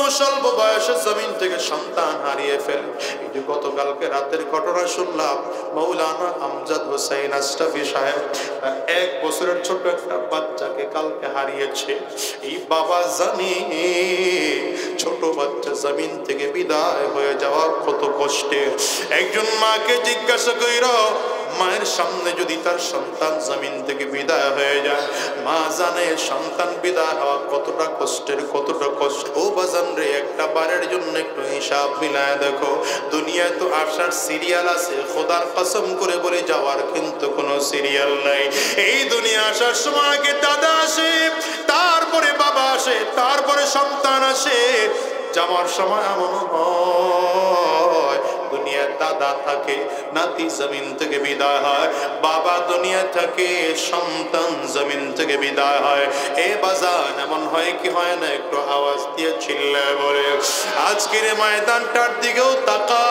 মানুষ অল্প বয়সে জমিন থেকে সন্তান হারিয়ে ফেলে। এই যে গতকালকে রাতের ঘটনা শুনলাম, মৌলানা আমজাদ হোসেন আশরাফি সাহেব 1 বছরের ছোট একটা বাচ্চাকে কালকে হারিয়েছে। এই বাবা জানি ছোট বাচ্চা জমিন থেকে বিদায় হয়ে যাওয়া কত কষ্টের। একজন মাকে জিজ্ঞাসা কইর, মায়ের সামনে যদি তার সন্তান জমিন থেকে বিদায় হয়ে যায়, মা জানে সন্তান বিদায় হওয়া কতটা কষ্টের, কতটা কষ্ট। ও বাজান রে, একটা বারের জন্য একটু হিসাব মিলায় দেখো। দুনিয়ায় তো আসার সিরিয়াল আছে, খোদার কসম করে বলে যাওয়ার কিন্তু কোনো সিরিয়াল নাই। এই দুনিয়া আসার সময় আগে দাদা আসে, তারপরে বাবা আসে, তারপরে সন্তান আসে। যাওয়ার সময় এমন হয় দুনিয়ার দাদা থাকে, নাতি জমিন থেকে বিদায় হয়, বাবা দুনিয়া থেকে, সন্তান জমিন থেকে বিদায় হয়। এ বাজান এমন হয় কি হয় না? একটু আওয়াজ দিয়ে চিল্লায় বলে। আজকের ময়দানটার দিকেও তাকা।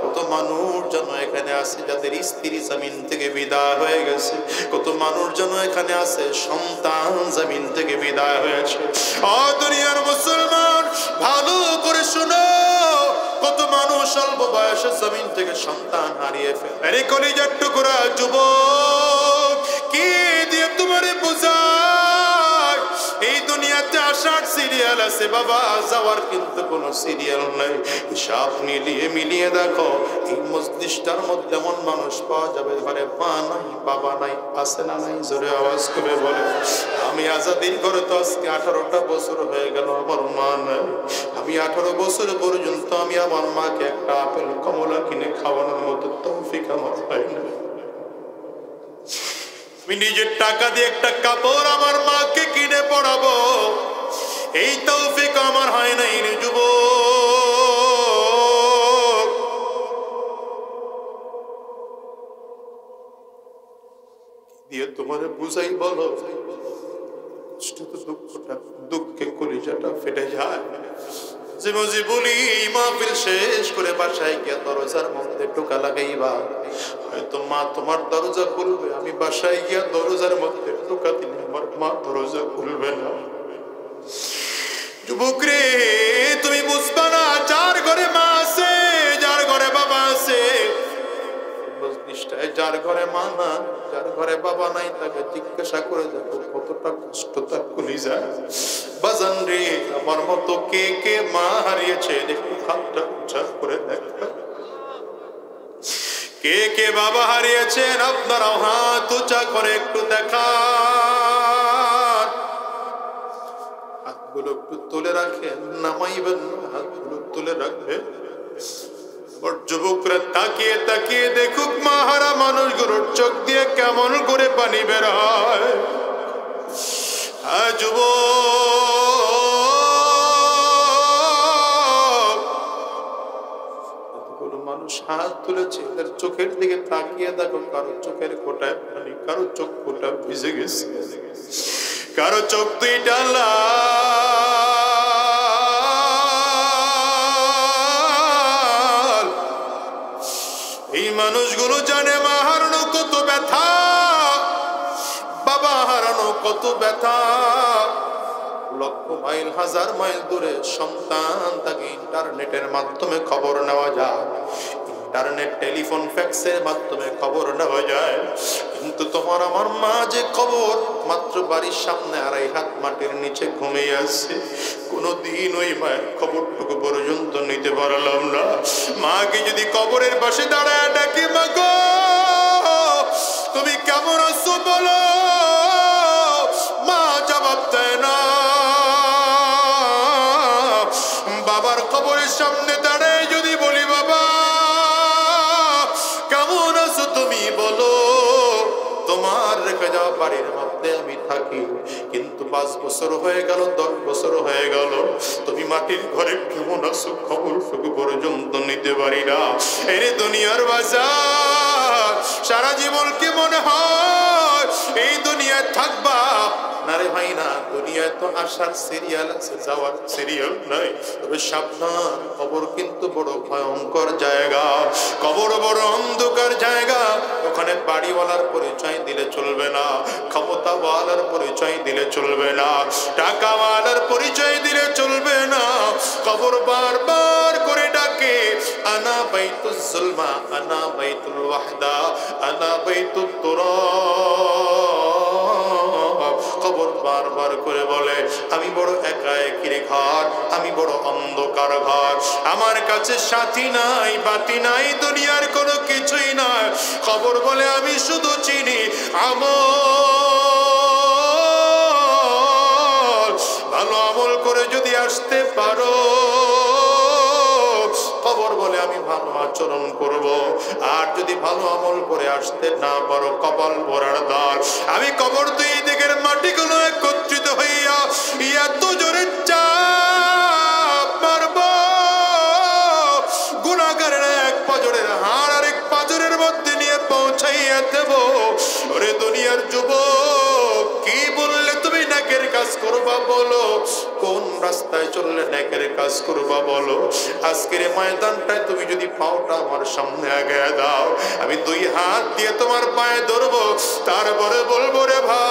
কত মানুষ যেন এখানে আছে যাদের স্ত্রী জমিন থেকে বিদায় হয়ে গেছে, কত মানুষ যেন এখানে আছে সন্তান জমিন থেকে বিদায় হয়েছে। ও দুনিয়ার মুসলমান, ভালো করে শোনো, কত মানুষ অল্প বয়সে জমিন থেকে সন্তান হারিয়ে ফেলে। আরে কলিজার টুকরা যুবক, কি দিয়ে তোমারে বোঝায়? এই দুনিয়াতে আসার সিরিয়াল আছে বাবা, যাওয়ার কিন্তু কোনো সিরিয়াল নাই। হিসাব মিলিয়ে দেখো, এই মজলিসটার মধ্যে এমন মানুষ পাওয়া যাবে ঘরে মা নাই, বাবা নাই, আছে না নাই? জোরে আওয়াজ করে বলে। আমি আজাদির ঘরে তো আজকে 18টা বছর হয়ে গেল, আমার মা নাই। আমি 18 বছর পর্যন্ত আমি আমার মাকে একটা আপেল কমলা কিনে খাওয়ানোর মতো তৌফিক আমার হয় না। আমি নিজের টাকা দিয়ে একটা কাপড় আমার মাকে কিনে পরাবো, এই তৌফিক আমার হয় নাই রে যুবক। দিয়ে তোমারে বুঝাই বলো, দুঃখে কলিজাটা ফেটে যায়। যে মজি বলি মাহফিল শেষ করে বাসায় গিয়ে দরজার মধ্যে টোকা লাগাইবা, হয়তো মা তোমার দরজা খুলবে, আমি বাসায় গিয়া দরজার মধ্যে টোকা দিলে আমার মা দরজা খুলবে না। যুবক রে, তুমি বুঝবা না, যার ঘরে মা আছে, যার ঘরে বাবা আছে, যার ঘরে মা না, যার ঘরে বাবা নাই, তাকে জিজ্ঞাসা করে দেখো কতটা কষ্ট তার কলিজা। বাজান রে, আমার মতো কে কে মা হারিয়েছে একটু হাতটা উঁচা করে দেখা। কে কে বাবা হারিয়েছেন আপনারাও হাত উঁচা করে একটু দেখা। হাতগুলো একটু তুলে রাখেন, নামাইবেন না, হাতগুলো তুলে রাখবেন। যুবকরা তাকিয়ে তাকিয়ে দেখুক মাহারা মানুষগুলোর চোখ দিয়ে কেমন করে পানি বের হয়। যুবক মানুষ হাত তুলেছে, এদের চোখের দিকে তাকিয়ে দেখো, কারো চোখের কোটায় পানি, কারো চোখ কোটা ভিজে গেছে, কারো চোখ দুইটা লাল। এই মানুষগুলো জানে মা হারানো কত ব্যথা, বাবা হারানো কত ব্যথা। লক্ষ মাইল, হাজার মাইল দূরে সন্তান, তাকে ইন্টারনেটের মাধ্যমে খবর নেওয়া যায়, ইন্টারনেট, টেলিফোন, ফ্যাক্সের মাধ্যমে খবর নেওয়া যায়। কিন্তু তোমার আমার মা যে খবর মাত্র বাড়ির সামনে 2.5 হাত মাটির নিচে ঘুমিয়ে আছে, কোনদিন ওই মায়ের খবরটুকু পর্যন্ত নিতে পারলাম না। মাকে যদি কবরের পাশে দাঁড়ায় ডাকি, মা গো তুমি কেমন আছো বলো, মা জবাব দেয় না। বাবার কবরের সামনে দাঁড়ায় যদি বলি, বাবা কেমন আছো তুমি বলো, তোমার রেখে যাওয়া বাড়ির মধ্যে আমি থাকি, কিন্তু 5 বছর হয়ে গেল, 10 বছর হয়ে গেল, তুমি মাটির ঘরে কেমন আছো খবর পর্যন্ত নিতে পারি না। এর দুনিয়ার বাজার, সারা জীবন কি মনে হয় এই দুনিয়ায় থাকবা? না রে ভাই না, দুনিয়ায় তো আসার সিরিয়াল আছে, যাওয়ার সিরিয়াল নাই। তবে সাবধান, কবর কিন্তু বড় ভয়ঙ্কর জায়গা, কবর বড় অন্ধকার জায়গা। ওখানে বাড়িওয়ালার পরিচয় দিলে চলবে না, ক্ষমতাওয়ালার পরিচয় দিলে চলবে না, টাকাওয়ালা কবর বারবার করে ডাকে, আনা বাইতুল জুলমা, আনা বাইতুল ওয়াহদা, আনা বাইতুত তুরাব। কবর বারবার করে বলে, আমি বড় একা একির ঘর, আমি বড় অন্ধকার ঘর, আমার কাছে সাথী নাই, বাতি নাই, দুনিয়ার কোনো কিছুই নাই। কবর বলে, আমি শুধু চিনি আমল, ভালো আমল করে যদি আসতে পারো। কবর বলে, আমি ভালো আচরণ করব, আর যদি ভালো আমল করে আসতে না পারো, কপাল পোড়ার দ্বার। আমি কবর দুই দিকের মাটিগুলো একত্রিত হইয়া এত জোরে চাপ মারব, গুনাহগারের এক পাজরের হাড় আরেক পাজরের মধ্যে নিয়ে পৌঁছাইয়া দেব। ওরে দুনিয়ার যুবক, কি বললে তুমি নেকের কাজ করবা বলো? কোন রাস্তায় চললে নেকের কাজ করবা বলো? আজকের ময়দানটায় তুমি যদি পাওটা আমার সামনে আগায় দাও, আমি দুই হাত দিয়ে তোমার পায়ে ধরবো, তারপরে বলবো, রে ভাই,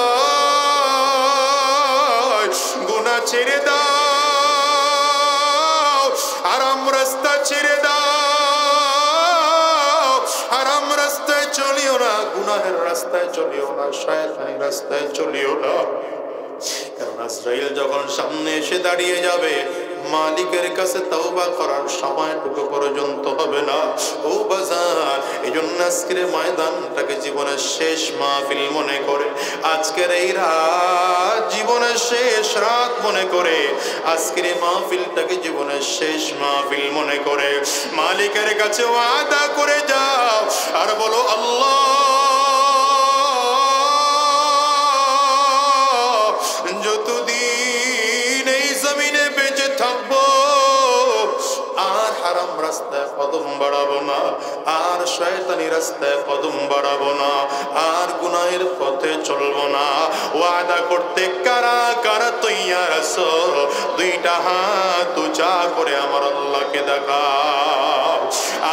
গুনাহ ছেড়ে দাও, আরাম রাস্তা ছেড়ে দাও, আরাম রাস্তায় চলিও না, গুনাহের রাস্তায় চলিও না, শয়তানি রাস্তায় চলিও না। কারণ আজরাইল যখন সামনে এসে দাঁড়িয়ে যাবে, মালিকের কাছে তওবা করার সময়টুকু পর্যন্ত হবে না। ও বাজার, এই জন্য আজকের ময়দানটাকে জীবনের শেষ মাহফিল মনে করে, আজকের এই রাত জীবনের শেষ রাত মনে করে, আজকের এই মাহফিলটাকে জীবনের শেষ মাহফিল মনে করে মালিকের কাছে ওয়াদা করে যাও, আর বলো, আল্লাহ, যতদিন এই জমিনে বেঁচে থাকবো, আর হারাম রাস্তায় কদম বাড়াবো না, আর শয়তানি রাস্তায় কদম বাড়াবো না, আর গুনাহের পথে চলবো না। ওয়াদা করতে কারা কারা তৈয়ার আছো? দুইটা হাত উঁচা করে আমার আল্লাহকে দেখাও,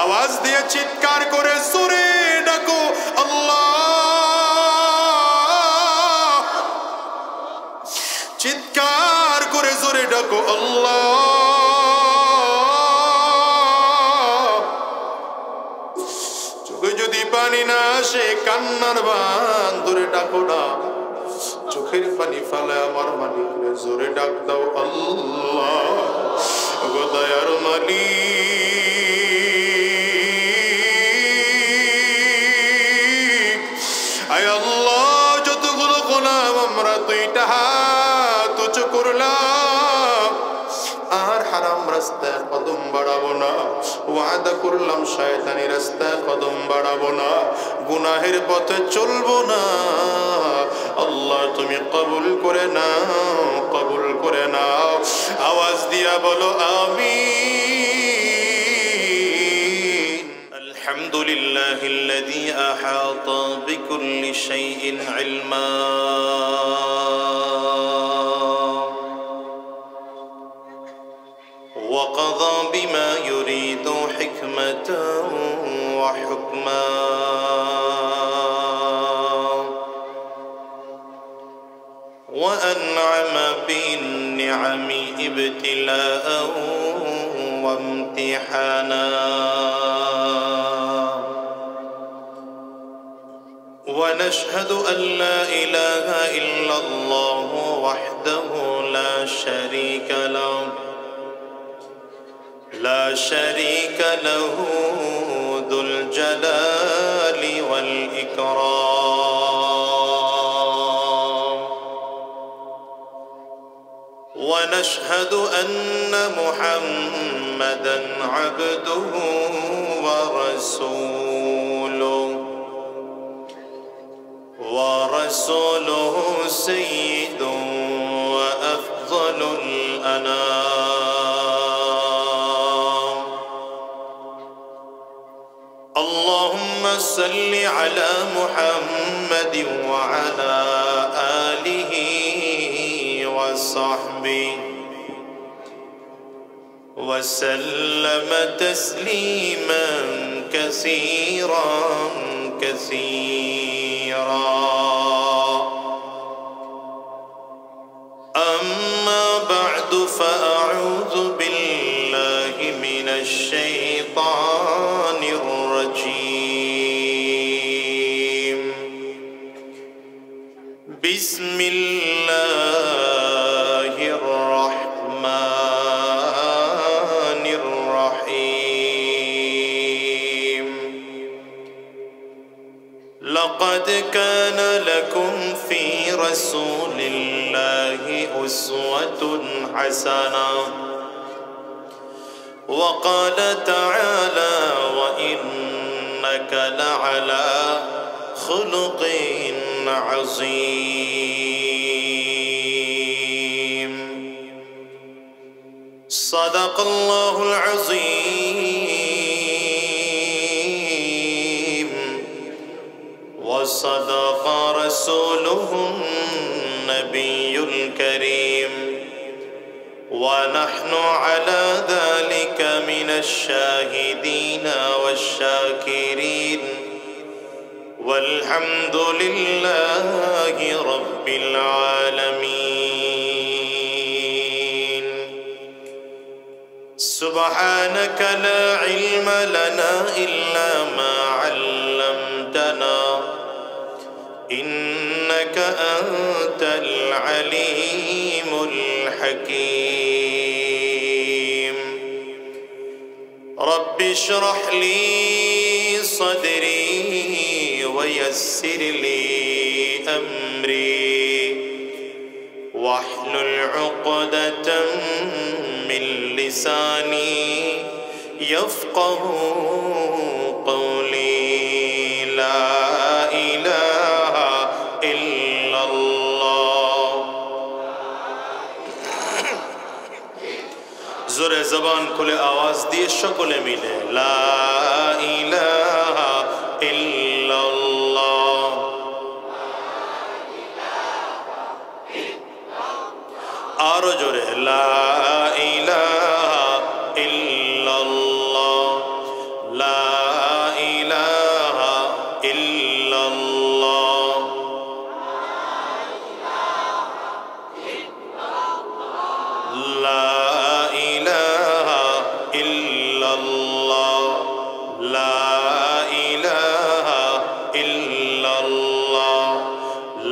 আওয়াজ দিয়ে চিৎকার করে সুরে ডাকো, আল্লাহ। চিৎকার করে জোরে ডাকো, আল্লাহ। চোখে যদি পানি না আসে, কান্নার বান ধরে ডাকো না, চোখের পানি ফেলে আমার মালিকরে জোরে ডাক দাও, আল্লাহ গো দয়ার মালিক। আয় আল্লাহ, যতগুলো গোলাম আমরা দুইটা হাত উঁচু করলাম, আর হারাম রাস্তায় কদম বাড়াবো না। ওয়াদা করলাম শয়তানি রাস্তায় কদম বাড়াবো না, গুনাহের পথে চলবো না। আল্লাহ, তুমি কবুল করে নাও, কবুল করে নাও। আওয়াজ দিয়া বলো আমিন। আলহামদুলিল্লাহিল্লাযী আহাতা বিকুল্লি শাইইন ইলমা وقضى بما يريد حكمة وحكما وأنعم بالنعم ابتلاء وامتحانا ونشهد أن لا إله إلا الله وحده لا شريك له ذو الجلال والإكرام ونشهد أن محمدا عبده ورسوله سيد وأفضل الأنام اللهم صل على محمد وعلى آله وصحبه وسلم تسليما كثيرا أما بعد فأعوذ بالله الشيطان الرجيم بسم الله الرحمن الرحيم لقد كان لكم في رسول الله أسوة حسنة وقال تعالى وإنك لعلى خلق عظيم صدق الله العظيم وصدق رسوله النبي الكريم ونحن على ذلك من الشاهدين والشاكرين والحمد لله رب العالمين سبحانك لا علم لنا إلا ما علمتنا إنك أنت العليم الحكيم رب اشرح لي صدري ويسر لي أمري واحلل عقدة من لساني يفقه قولي لا إله إلا الله زور زبان كل آواز دي شكل ميلے لا إله إلا الله آرو جورے لا إله إلا الله لا إله إلا الله لا إله إلا الله لا إله إلا الله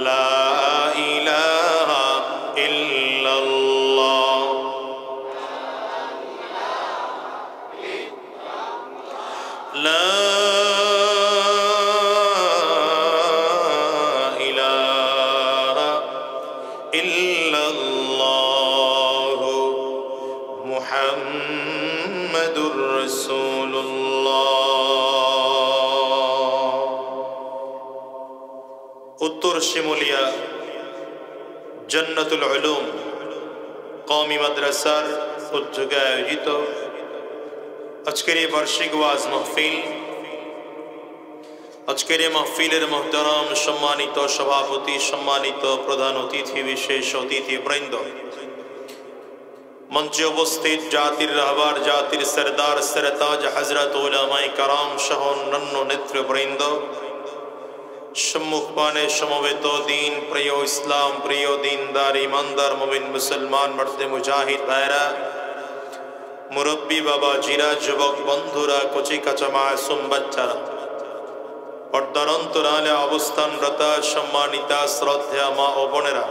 لا إله إلا الله لا إله إلا الله محمد رسول الله উত্তর শিমুলিয়া জান্নাতুল উলুম কওমি মাদ্রাসার উদ্যোগে আয়োজিত আজকের এই বার্ষিক ওয়াজ মাহফিল আজকের এই মাহফিলের মুহতারাম সম্মানিত সভাপতি সম্মানিত প্রধান অতিথি বিশেষ অতিথিবৃন্দ মঞ্চে উপস্থিত জাতির রাহবার জাতির সরদার সরতাজ হযরত উলামায়ে کرام সহ অন্যান্য নেতৃবৃন্দ সম্মুখপানে সমবেত দিন প্রিয় ইসলাম প্রিয় দিনদার ইমানদার মুমিন মুসলমান মর্দে মুজাহিদ ভাইরা মুরব্বী বাবা জিরা যুবক বন্ধুরা কচি কাঁচা মাসুম বাচ্চারা পর্দার অন্তরালে অবস্থানরত সম্মানিতা শ্রদ্ধেয় মা ও বোনেরা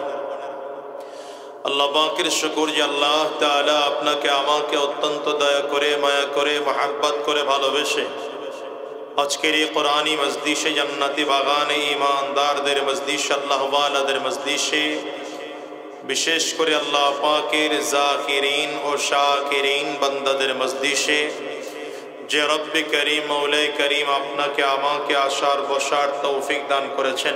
আল্লাহ পাকের শুকর যে আল্লাহ তাআলা আপনাকে আমাকে অত্যন্ত দয়া করে মায়া করে মহব্বত করে ভালোবেসে আজকের এই কোরআনী মজলিসে জান্নাতি বাগানে ঈমানদারদের মজলিস আল্লাহ ওয়ালাদের মজলিসে বিশেষ করে আল্লাহ পাকের জাকিরিন ও শাকিরিন বান্দাদের মজলিসে যে রব্বে করিম মওলাই করিম আপনাকে আমাকে আসার বসার তৌফিক দান করেছেন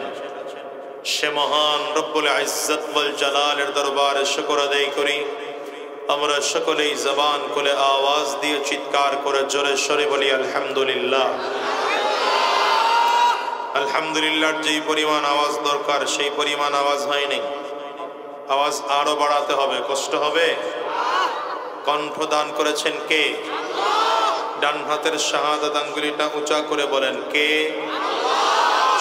সে মহান রব্বুল ইজ্জত ওয়াল জালালের দরবারে শুকর আদায় করি আমরা সকলেই জবান খুলে আওয়াজ দিয়ে চিৎকার করে জোরে সরে বলি আলহামদুলিল্লাহ আলহামদুলিল্লাহর যে পরিমাণ আওয়াজ দরকার সেই পরিমাণ আওয়াজ হয়নি আওয়াজ আরো বাড়াতে হবে কষ্ট হবে কণ্ঠ দান করেছেন কে ডান হাতের শাহাদাত আঙ্গুলিটা উঁচা করে বলেন কে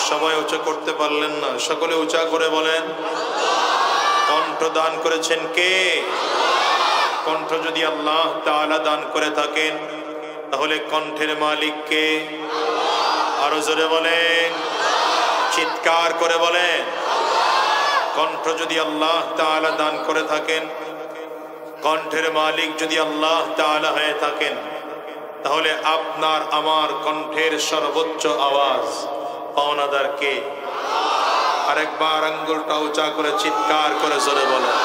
সবাই উঁচা করতে পারলেন না সকলে উঁচা করে বলেন কণ্ঠ দান করেছেন কে কণ্ঠ যদি আল্লাহ তাআলা দান করে থাকেন তাহলে কণ্ঠের মালিক কে? আরো জোরে বলেন, চিৎকার করে বলেন। কণ্ঠ যদি আল্লাহ তাআলা দান করে থাকেন, কণ্ঠের মালিক যদি আল্লাহ তাআলা হয়ে থাকেন, তাহলে আপনার আমার কণ্ঠের সর্বোচ্চ আওয়াজ পাওনাদার কে? আরেকবার আঙ্গুলটা উঁচা করে চিৎকার করে জোরে বলেন,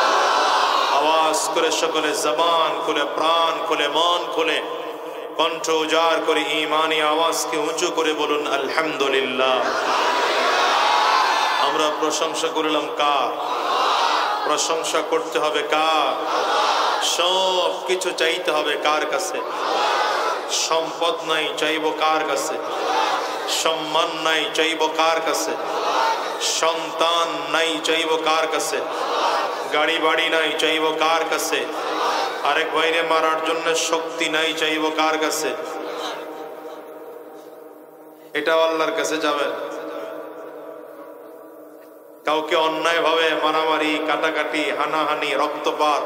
আওয়াজ করে সকলে জবান খুলে, প্রাণ খুলে, মন খুলে, কণ্ঠ উজাড় করে ঈমানি আওয়াজকে উঁচু করে বলুন আলহামদুলিল্লাহ। আমরা প্রশংসা করলাম কার? প্রশংসা করতে হবে কার? সব কিছু চাইতে হবে কার কাছে? সম্পদ নাই, চাইব কার কাছে? সম্মান নাই, চাইব কার কাছে? সন্তান নাই, চাইব কার কাছে? গাড়ি বাড়ি নাই, চাইব কার কাছে? আরেক ভাইরে মারার জন্য শক্তি নাই, চাইব কার কাছে? এটা আল্লাহর কাছে যাবেন। কাউকে অন্যায় ভাবে মারামারি, কাটাকাটি, হানাহানি, রক্তপাত,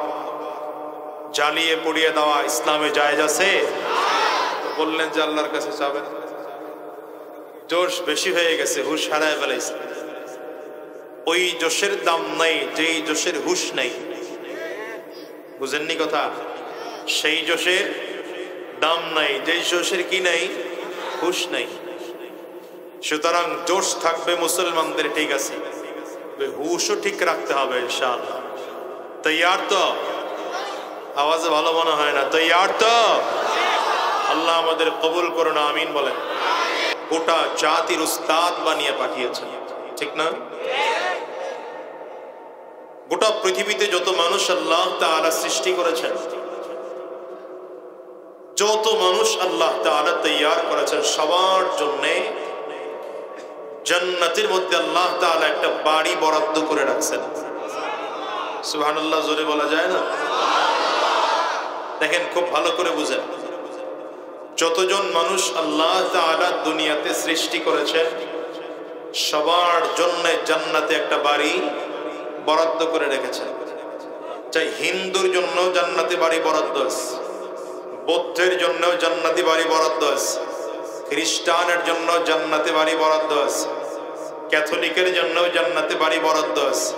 জ্বালিয়ে পুড়িয়ে দেওয়া ইসলামে জায়েজ আছে? বললেন যে আল্লাহর কাছে যাবেন। জোশ বেশি হয়ে গেছে, হুশ হারায় ফেলেছে। ওই জোশের দাম নাই যেই জোশের হুশ নাই। বুঝেননি কথা? সেই জোশের দাম নাই যেই জোশের কি নাই? হুশ নাই। সুতরাং জোশ থাকবে মুসলমানদের, ঠিক আছে, হুশও ঠিক রাখতে হবে ইনশাআল্লাহ। তৈয়ার তো? আওয়াজে ভালো মনে হয় না। তৈয়ার তো? আল্লাহ আমাদের কবুল করুন, আমিন বলেন। গোটা জাতির উস্তাদ বানিয়ে পাঠিয়েছেন, ঠিক না? গোটা পৃথিবীতে যত মানুষ আল্লাহ তাআলা সৃষ্টি করেছেন, যত মানুষ আল্লাহ তাআলা তৈয়ার করেছেন, সবার জন্যে জান্নাতের মধ্যে আল্লাহ তাআলা একটা বাড়ি বরাদ্দ করে রাখছেন। সুবহানাল্লাহ জোরে বলা যায় না? দেখেন, খুব ভালো করে বুঝেন, যতজন মানুষ আল্লাহ তাআলা দুনিয়াতে সৃষ্টি করেছেন, সবার জন্য জান্নাতে একটা বাড়ি বরাদ্দ করে রেখেছেন। চাই হিন্দুর জন্য জান্নাতি বাড়ি বরাদ্দ আছে, বৌদ্ধের জন্য জান্নাতি বাড়ি বরাদ্দ আছে, খ্রিস্টানের জন্য জান্নাতি বাড়ি বরাদ্দ আছে, ক্যাথলিকের জন্য জান্নাতি বাড়ি বরাদ্দ আছে,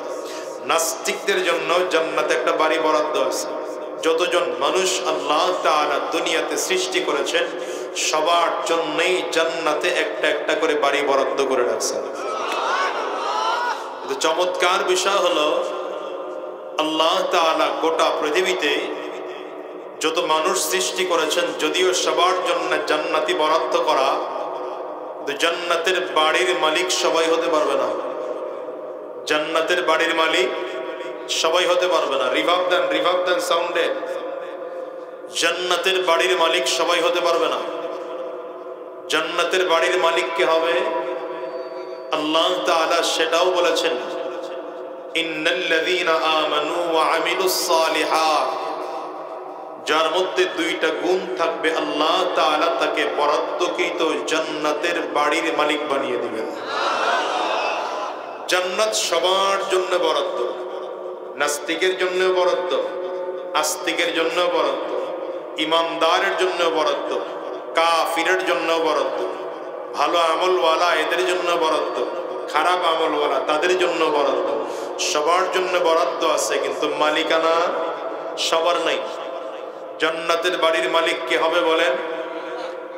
নাস্তিকদের জন্য জান্নাতে একটা বাড়ি বরাদ্দ আছে। যতজন মানুষ আল্লাহ তাআলা দুনিয়াতে সৃষ্টি করেছেন, সবার জন্যই জান্নাতে একটা একটা করে বাড়ি বরাদ্দ করে রাখছেন। চমৎকার বিষয় হলো, আল্লাহ তাআলা গোটা পৃথিবীতে যত মানুষ সৃষ্টি করেছেন, যদিও সবার জন্য জান্নাতি বরাদ্দ করা, জান্নাতের বাড়ির মালিক সবাই হতে পারবে না। জান্নাতের বাড়ির মালিক সবাই হতে পারবে না। রিভাব দেন সাউন্ডে। জান্নাতের বাড়ির মালিক সবাই হতে পারবে না। জান্নাতের বাড়ির মালিক কে হবে? আল্লাহ তাআলা সেটাও বলেছেন, ইন্নাল্লাযীনা আমানু ওয়া আমিলুস সালিহাত। যার মধ্যে দুইটা গুণ থাকবে, আল্লাহ তাআলা তাকে বরাদ্দকৃত জান্নাতের বাড়ির মালিক বানিয়ে দিবেন। জান্নাত সবার জন্য বরাদ্দ, নাস্তিকের জন্য বরাদ্দ, আস্তিকের জন্য বরাদ্দ, ইমানদারের জন্য বরাদ্দ, কাফিরের জন্য বরাদ্দ, ভালো আমলওয়ালা এদের জন্য বরাদ্দ, খারাপ আমলওয়ালা তাদের জন্য বরাদ্দ। সবার জন্য বরাদ্দ আছে, কিন্তু মালিকানা সবার নাই। জান্নাতের বাড়ির মালিক কে হবে বলেন?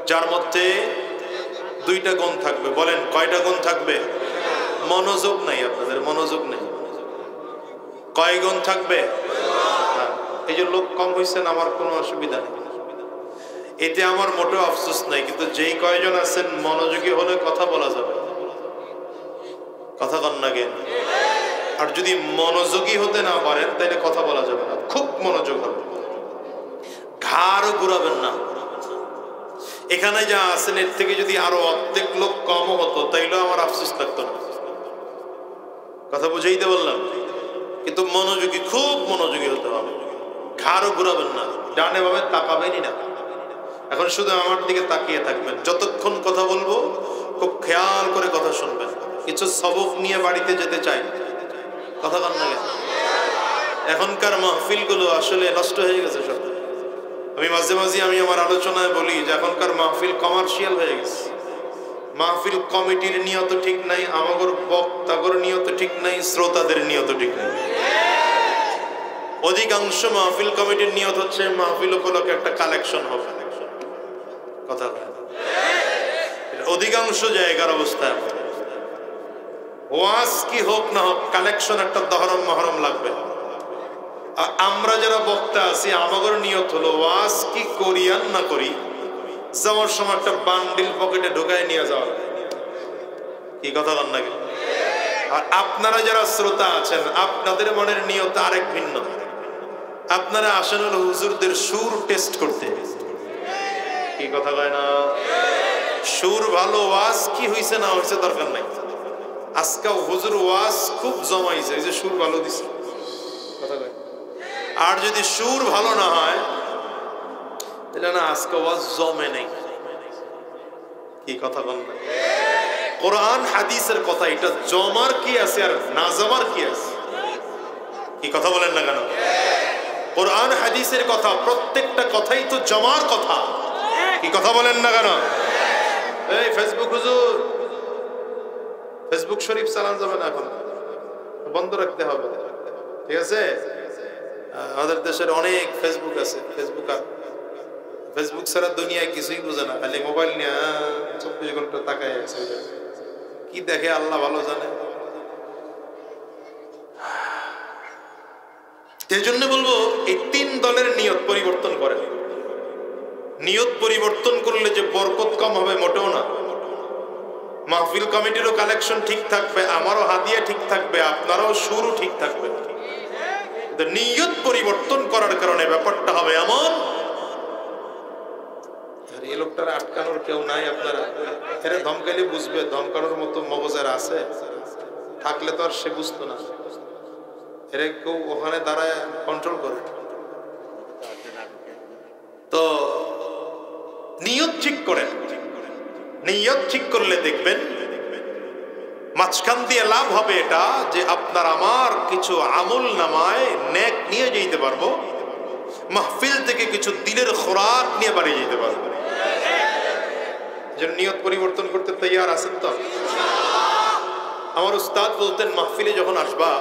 যার মধ্যে দুইটা গুণ থাকবে। বলেন কয়টা গুণ থাকবে? মনোযোগ নাই আপনাদের, মনোযোগ নেই। কয় গুণ থাকবে? এই যে লোক কম হয়েছেন, আমার কোনো অসুবিধা নেই, এতে আমার মোটেও আফসোস নাই। কিন্তু যেই কয়জন আছেন মনোযোগী হলে কথা বলা যাবে। কথা কন না কেন? আর যদি মনোযোগী হতে না পারেন, তাহলে কথা বলা যাবে না। খুব মনোযোগ হবে, ঘাড়ও ঘুরাবেন না। এখানে যা আছেন এর থেকে যদি আরো অর্ধেক লোক কম হতো, তাইলেও আমার আফসোস থাকতো না। কথা বুঝাইতে বললাম? কিন্তু মনোযোগী, খুব মনোযোগী হতে হবে, ঘাড়ও ঘুরাবেন না, ডানে ভাবে তাকাবেনই না। এখন শুধু আমার দিকে তাকিয়ে থাকবেন। যতক্ষণ কথা বলবো খুব খেয়াল করে কথা শুনবেন। কিছু সবক নিয়ে বাড়িতে যেতে চাই। কথা বল না? এখনকার মাহফিল গুলো আসলে নষ্ট হয়ে গেছে সব। আমি মাঝে মাঝে আমি আমার আলোচনায় বলি যে এখনকার মাহফিল কমার্শিয়াল হয়ে গেছে। মাহফিল কমিটির নিয়ত ঠিক নাই, আমাগর বক্তাগর নিয়ত ঠিক নাই, শ্রোতাদের নিয়ত ঠিক নাই। অধিকাংশ মাহফিল কমিটির নিয়ত হচ্ছে মাহফিল উপলক্ষে একটা কালেকশন হবে, কথা অধিকাংশ জায়গার অবস্থা। ওয়াজ কি হোক না হোক কালেকশন একটা দহরম মহরম লাগবে। আর আমরা যারা বক্তা আছি আমাদের নিয়ত হলো ওয়াজ কি করি আর না করি, যাওয়ার সময় একটা বান্ডিল পকেটে ঢুকায় নিয়ে যাওয়া, কি কথা বল নাকি? আর আপনারা যারা শ্রোতা আছেন আপনাদের মনের নিয়ত আরেক ভিন্ন। আপনারা আসেন হলো হুজুরদের সুর টেস্ট করতে, কি কথা কয় না? সুর ভালো, ওয়াজ কি হইছে না হইছে দরকার নাই। আজকে হুজুর ওয়াজ খুব জমাইছে, এই যে সুর ভালো দিছে, কথা কয়। আর যদি সুর ভালো না হয় তাহলে না আজকে ওয়াজ জমে নেই, কি কথা বল না? কোরআন হাদিসের কথা, এটা জমার কি আছে আর না জমার কি আছে, কি কথা বলেন না কেন? কোরআন হাদিসের কথা প্রত্যেকটা কথাই তো জমার কথা, কি কথা বলেন না কেন? এই ফেসবুক হুজুর, ফেসবুক শরীফ চালান যাবে না, এখন বন্ধ রাখতে হবে, ঠিক আছে? আমাদের দেশের অনেক ফেসবুক আছে, ফেসবুক ছাড়া দুনিয়ায় কিছুই বোঝে না, খালি মোবাইল নিয়ে 24 ঘন্টা তাকায় আছে, কি দেখে আল্লাহ ভালো জানে। এই জন্য বলবো এই 3 দলের নিয়ত পরিবর্তন করে। নিয়ত পরিবর্তন করলে যে বরকত কম হবে মোটেও না। মাহফিল কমিটিরও কালেকশন ঠিক থাকবে, আমারও হাদিয়া ঠিক থাকবে, আপনারও সুরও ঠিক থাকবে। নিয়ত পরিবর্তন করার কারণে ব্যাপারটা হবে এমন, এই লোকটারা আটকানোর কেউ নাই, আপনারা এরা ধমকাইলে বুঝবে, ধমকানোর মতো মগজের আছে থাকলে তো আর সে বুঝতো না। এরা কেউ ওখানে দাঁড়ায় কন্ট্রোল করে। তো নিয়ত ঠিক করেন, নিয়ত ঠিক করলে দেখবেন মাঝখান দিয়ে লাভ হবে এটা যে আপনার আমার কিছু আমল নামায় নেক নিয়ে যেতে পারবো, মাহফিল থেকে কিছু দিলের খোরাক নিয়ে বাড়ি যেতে পারবো। নিয়ত পরিবর্তন করতে তৈয়ার আছেন তো? আমার উস্তাদ বলতেন মাহফিলে যখন আসবা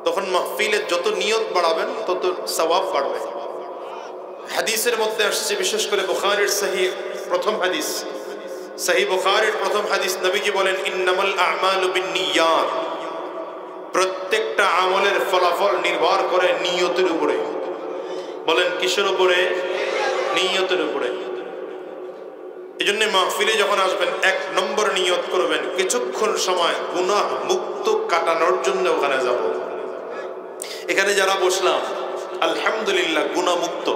তখন মাহফিলে যত নিয়ত বাড়াবেন তত সওয়াব বাড়বে। হাদিসের মধ্যে আসছে, বিশেষ করে বুখারীর সহিহ প্রথম হাদিস, সহিহ বুখারীর প্রথম হাদিস, নবীজি বলেন ইন্নামাল আ'মালু বিন্নিয়াত, প্রত্যেকটা আমলের ফলাফল নির্ভর করে নিয়তের উপরে। বলেন কিসের উপরে? নিয়তের উপরে। এজন্য মাহফিলে যখন আসবেন 1 নম্বর নিয়ত করবেন কিছুক্ষণ সময় গুনাহ মুক্ত কাটানোর জন্য ওখানে যাব। এখানে যারা বসলাম আলহামদুলিল্লাহ গুনাহ মুক্ত,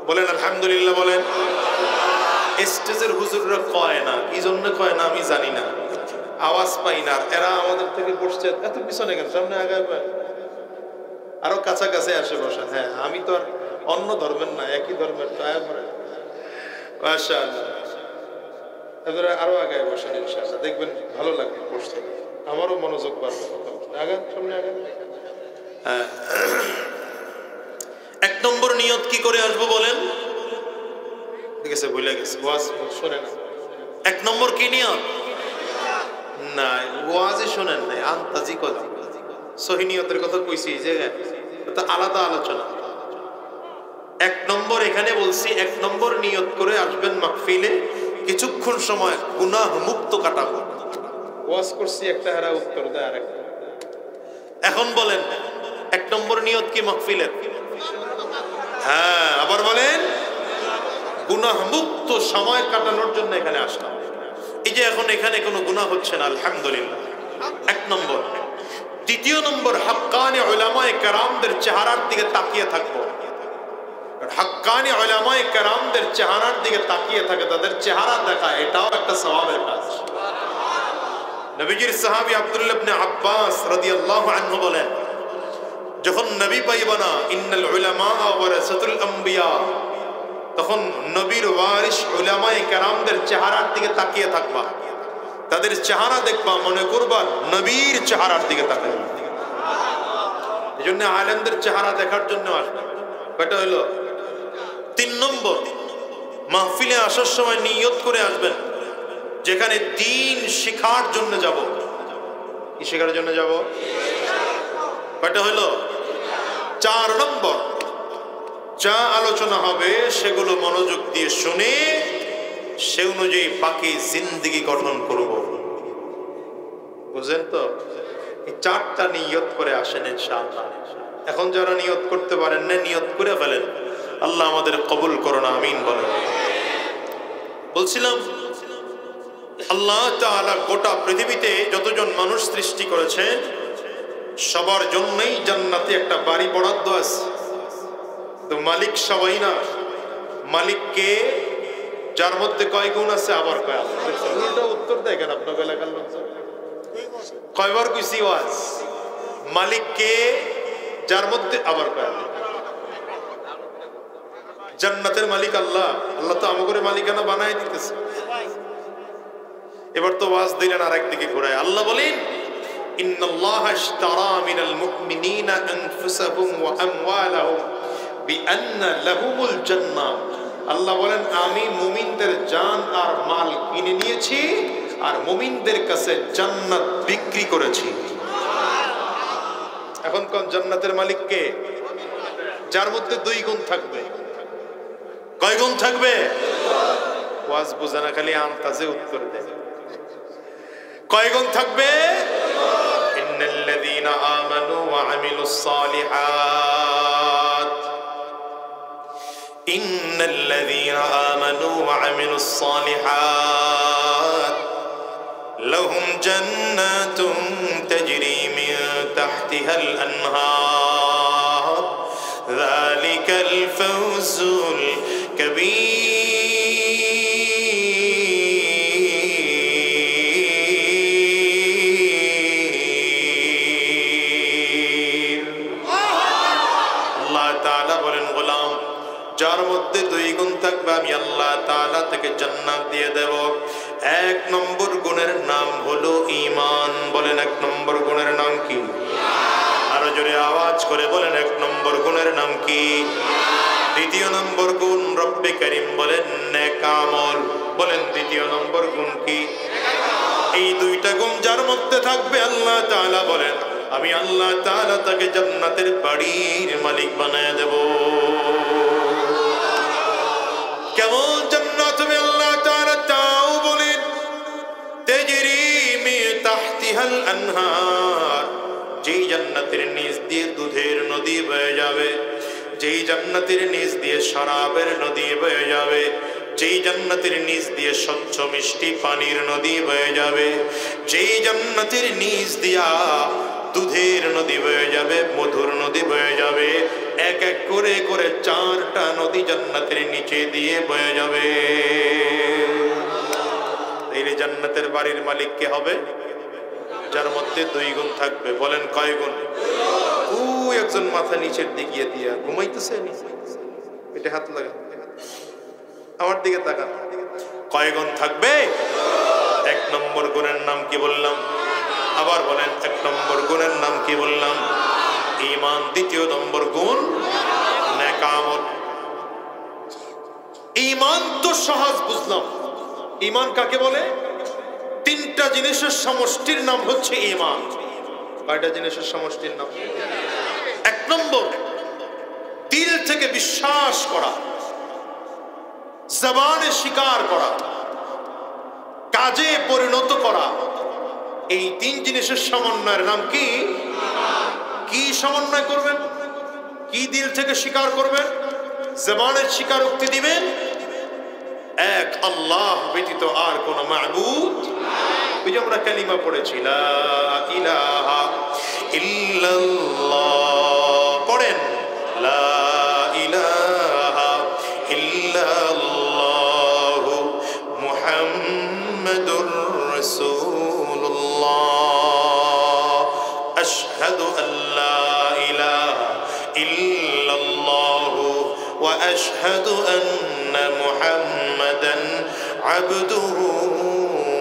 বলেন আলহামদুলিল্লাহ বলেন। স্টেজের হুজুররা কয় না, কি জন্য কয় না আমি জানি না, আওয়াজ পাই না। এরা আমাদের থেকে বসছে এত পিছনে কেন, সামনে আগায় আরো কাছাকাছি আসে বসেন। হ্যাঁ আমি তো আর অন্য ধর্মের না, একই ধর্মের তো আয়া পড়ে, মাশাআল্লাহ। এবারে আরো আগায় বসেন, ইনশাআল্লাহ দেখবেন ভালো লাগবে বসতে, আমারও মনোযোগ বাড়বে। আগান সামনে আগান। হ্যাঁ 1 নম্বর নিয়ত কি করে আসবো বলেন? ঠিক আছে, ভুলে গেছে, ওয়াজ শুনে না। 1 নম্বর কি নিয়ত? না ওয়াজই শুনেন নাই, আন্তাজি কথা, সহি নিয়তের কথা কইছি যে এটা আলাদা আলোচনা। 1 নম্বর এখানে বলছি, 1 নম্বর নিয়ত করে আসবেন মাহফিলে, কিছুক্ষণ সময় গুনাহ মুক্ত কাটাবো। ওয়াজ করছি একটা, হারা উত্তর দেয় আরেকটা। এখন বলেন 1 নম্বর নিয়ত কি মাহফিলের? হ্যাঁ আবার বলেন, গুনাহ মুক্ত সময় কাটানোর জন্য এখানে আসলাম। এই যে এখন এখানে কোনো গুনাহ হচ্ছে না, আলহামদুলিল্লাহ, 1 নম্বর। 2 নম্বর, হাক্কানি উলামায়ে কেরামদের চেহারার দিকে তাকিয়ে থাকবো। হাক্কানি উলামায়ে কেরামদের চেহারার দিকে তাকিয়ে থাকে, তাদের চেহারা দেখা, এটাও একটা সওয়াবের কাজ। নবীজির সাহাবী আব্দুল্লাহ ইবনে আব্বাস রাদিয়াল্লাহু আনহু বলেন, যখন নবী পাইবা না, ইন্নাল উলামা ওয়ারাসাতুল আম্বিয়া, তখন নবীর ওয়ারিস উলামায়ে কেরামদের চেহারার দিকে তাকিয়ে থাকবা, তাদের চেহারা দেখবা, মনে করবা নবীর চেহারার দিকে তাকাইবা। এজন্য আলেমদের চেহারা দেখার জন্য আসবে। কয়টা হলো? তিন নম্বর, মাহফিলে আসার সময় নিয়ত করে আসবেন যেখানে দ্বীন শেখার জন্য যাব। কি শেখার জন্য যাব? কয়টা হইল? 4 নম্বর, যা আলোচনা হবে সেগুলো মনোযোগ দিয়ে শুনে সে অনুযায়ী বাকি জিন্দেগি গঠন করব। বুঝলেন তো? এই 4টা নিয়ত করে আসেন ইনশাআল্লাহ। এখন যারা নিয়ত করতে পারেন না, নিয়ত করে ফেলেন। আল্লাহ আমাদের কবুল করুন, আমিন বলেন। বলছিলাম আল্লাহ তাআলা গোটা পৃথিবীতে যতজন মানুষ সৃষ্টি করেছেন সবার জন্যই জান্নাতে একটা বাড়ি বরাদ্দ আছে। তো মালিক সবাই না, মালিককে যার মধ্যে কয় গুণ আছে আবার কয় আল্লাহ। এটা উত্তর দেয় কেন আপনার এলাকার লোক? কয়বার কইছি ওয়াজ, মালিককে যার মধ্যে আবার কয় আল্লাহ। জান্নাতের মালিক আল্লাহ। আল্লাহ তো আমাদের মালিকানা বানায় দিতেছে। এবার তো ওয়াজ দিলেন আর একদিকে ঘোরায়। আল্লাহ বলেন ইন্নাল্লাহা ইশতারা মিনাল মুমিনিনা আনফুসাহুম ওয়া আমওয়ালাহুম বিআন্না লাহুমুল জান্নাহ। আল্লাহ বলেন আমি মুমিনদের জান আর মাল কিনে নিয়েছি আর মুমিনদের কাছে জান্নাত বিক্রি করেছি। এখন কোন জান্নাতের মালিক কে? যার মধ্যে 2 গুণ থাকবে। কয় গুণ থাকবে? ওয়াজ বুঝানা খালি আন্তাজে উত্তর দেয়। কয় গুণ থাকবে? ইন্নাল্লাযীনা আমানু ওয়া আমিলুস সালিহাত, ইন্নাল্লাযীনা আমানু ওয়া আমিলুস সালিহাত লাহুম জান্নাতুন তাজরি মিন তাহতিহাল আনহার যালিকাল ফাওজুল কাবীর। আল্লাহ তাআলা বলেন গোলাম যার মধ্যে 2 গুণ থাকবে আমি আল্লাহ তাআলা থেকে জান্নাত দিয়ে দেব। 1 নম্বর গুণের নাম হলো ঈমান। বলেন 1 নম্বর গুণের নাম কি? আরো জোরে আওয়াজ করে বলেন 1 নম্বর গুণের নাম কি? 2 নম্বর গুণ রব্বে কারীম বলেন নেক আমল। বলেন 2 নম্বর গুণ কি? এই 2টা গুণ যার মধ্যে থাকবে আল্লাহ তাআলা বলেন আমি আল্লাহ তাআলা তাকে জান্নাতের বাড়ির মালিক বানায় দেব। কেমন জান্নাত হবে আল্লাহ তাআলা তাও বলেন তাজরি মিন তাহতিহাল আনহার। যেই জান্নাতের নিচ দিয়ে দুধের নদী বয়ে যাবে, যেই জান্নাতের নিচ দিয়ে শরাবের নদী বয়ে যাবে, যেই জান্নাতের নিচ দিয়ে স্বচ্ছ মিষ্টি পানির নদী বয়ে যাবে, যেই জান্নাতের নিচ দিয়া দুধের নদী বয়ে যাবে, মধুর নদী বয়ে যাবে, এক এক করে করে 4টা নদী জান্নাতের নিচে দিয়ে বয়ে যাবে। এই জান্নাতের বাড়ির মালিক কে হবে? যার মধ্যে 2 গুণ থাকবে। বলেন কয় গুণ? একজন মাথা নিচের দিকে দিয়া ঘুমাইতেছে, এটা হাত লাগা, আমার দিকে তাকান। কয় গুণ থাকবে? 1 নম্বর গুণের নাম কি বললাম? আবার বলেন 1 নম্বর গুণের নাম কি বললাম? ঈমান। 2 নম্বর গুণ নেক আমল। ঈমান তো সহজ বুঝলাম। ঈমান কাকে বলে? 3টা জিনিসের সমষ্টির নাম হচ্ছে ঈমান। কয়টা জিনিসের সমষ্টির নাম? 1 নম্বর দিল থেকে বিশ্বাস করা, জবানে স্বীকার করা, কাজে পরিণত করা। এই 3 জিনিসের সমন্বয়ের নাম কি? কি সমন্বয় করবেন? কি দিল থেকে স্বীকার করবেন? জবানের স্বীকারোক্তি দিবেন এক আল্লাহ ব্যতীত আর কোন মাবুদ। ওই যে আমরা কালিমা পড়েছি লা ইলাহা ইল্লাল্লাহ, পড়েন লা ইলাহা ইল্লাল্লাহ মুহাম্মাদুর রাসূলুল্লাহ আশহাদু আল্লা ইলাহা ইল্লাল্লাহ ওয়া আশহাদু আন্না মুহাম্মাদান আবদুহু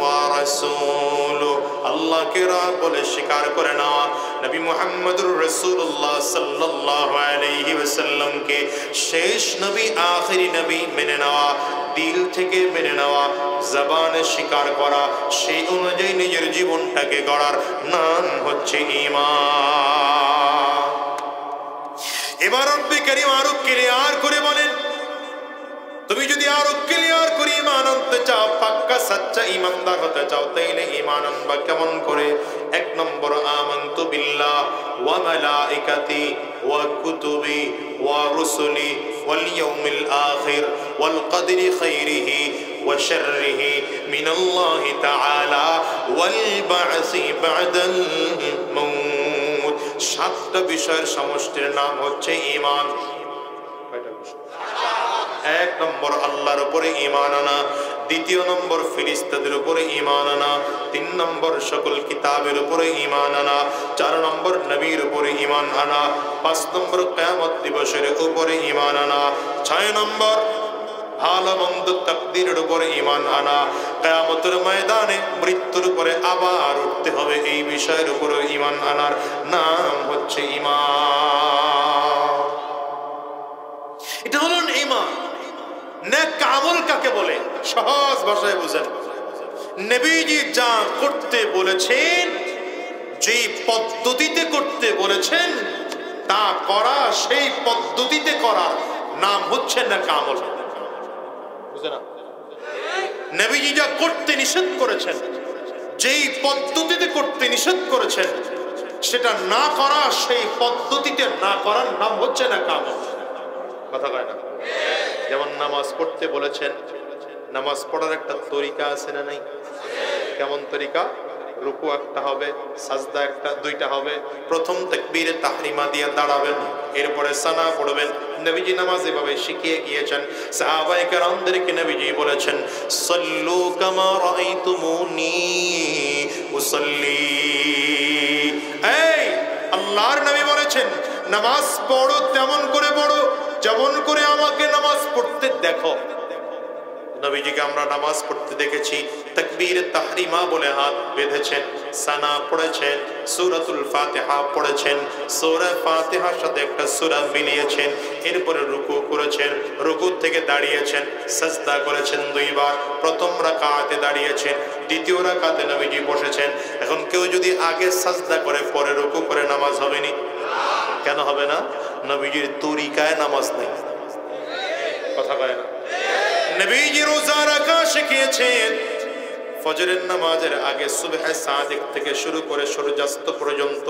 ওয়া ওয়া রাসূলু, আল্লাহকে রব বলে স্বীকার করে নেওয়া, নবী মুহাম্মদুর রাসূলুল্লাহ সাল্লাল্লাহু আলাইহি ওয়াসাল্লামকে শেষ নবী, আখেরি নবী মেনে নেওয়া, দিল থেকে মেনে নেওয়া, জবানে স্বীকার করা, সেই অনুযায়ী নিজের জীবনটাকে গড়ার নাম হচ্ছে ঈমান। এবার রব্বে কারীম আরো ক্লিয়ার করে বলেন, তুমি যদি আরো ক্লিয়ার করে ঈমান আনতে চাও, পাক্কা সচ্চা ঈমানদার হতে চাও, তাইলে ঈমান আনবা কেমন করে? এক নম্বর, আমানতু বিল্লাহ ওয়া মালাইকাতি ওয়া কুতুবি ওয়া রুসুলি ওয়াল ইয়াউমিল আখির ওয়াল কদরি খাইরিহি ওয়া শাররিহি মিনাল্লাহি তাআলা ওয়াল বা'সি বা'দাল মাউত। সাতটা বিষয়ের সমষ্টির নাম হচ্ছে ঈমান। কয়টা বিষয়? এক নম্বর, আল্লাহর উপরে ঈমান আনা। দ্বিতীয় নম্বর, ফেরেশতাদের উপরে ঈমান আনা। তিন নম্বর, সকল কিতাবের উপরে ঈমান আনা। চার নম্বর, নবীর উপরে ঈমান আনা। পাঁচ নম্বর, কিয়ামত দিবসের উপরে ঈমান আনা। ছয় নম্বর, ভালো মন্দ তাকদীরের উপরে ঈমান আনা। কিয়ামতের ময়দানে মৃত্যুর উপরে আবার উঠতে হবে, এই বিষয়ের উপরে ঈমান আনার নাম হচ্ছে ঈমান। এটা হলো ঈমান। নেক আমল কাকে বলে? সহজ ভাষায় বুঝেন, নবীজি যা করতে বলেছেন, যেই পদ্ধতিতে করতে বলেছেন তা করা, সেই পদ্ধতিতে করার নাম হচ্ছে নেক আমল। বুঝেন? নবীজি যা করতে নিষেধ করেছেন, যেই পদ্ধতিতে করতে নিষেধ করেছেন, সেটা না করা, সেই পদ্ধতিতে না করার নাম হচ্ছে নেক আমল। কথা কয় না? যেমন নামাজ পড়তে বলেছেন, নামাজ পড়ার একটা তরিকা আছে না নাই? কেমন তরিকা? রুকু একটা হবে, সাজদা একটা, দুইটা হবে। প্রথম তাকবীরে তাহরিমা দিয়ে দাঁড়াবেন, এরপরে সানা পড়বেন। নবীজি নামাজ এভাবে শিখিয়ে গিয়েছেন। সাহাবায়ে কেরামদেরকে নবীজি বলেছেন, সাল্লু কামা রাআইতুমুনি উসাল্লি। এই আল্লাহর নবী বলেছেন, নামাজ পড়ো তেমন করে পড়ো যেমন করে আমাকে নামাজ পড়তে দেখো। নবীজিকে আমরা নামাজ পড়তে দেখেছি, তাকবীরে তাহরিমা বলে হাত বেঁধেছেন, সানা পড়েছেন, সূরাতুল ফাতিহা পড়েছেন, সূরা ফাতিহার সাথে একটা সূরা মিলিয়েছেন, এরপরে রুকু করেছেন, রুকু থেকে দাঁড়িয়েছেন, সাজদা করেছেন দুইবার, প্রথম রাকাতে দাঁড়িয়েছেন, দ্বিতীয় রাকাতে নবীজি বসেছেন। এখন কেউ যদি আগে সাজদা করে পরে রুকু করে নামাজ হবে না? কেন হবে না? নবীজির তরিকায় নামাজ নেই। কথা কয় না? নবীজি রোজা রাখা শিখিয়েছেন, ফজরের নামাজের আগে সুবহে সাদিক থেকে শুরু করে সূর্যাস্ত পর্যন্ত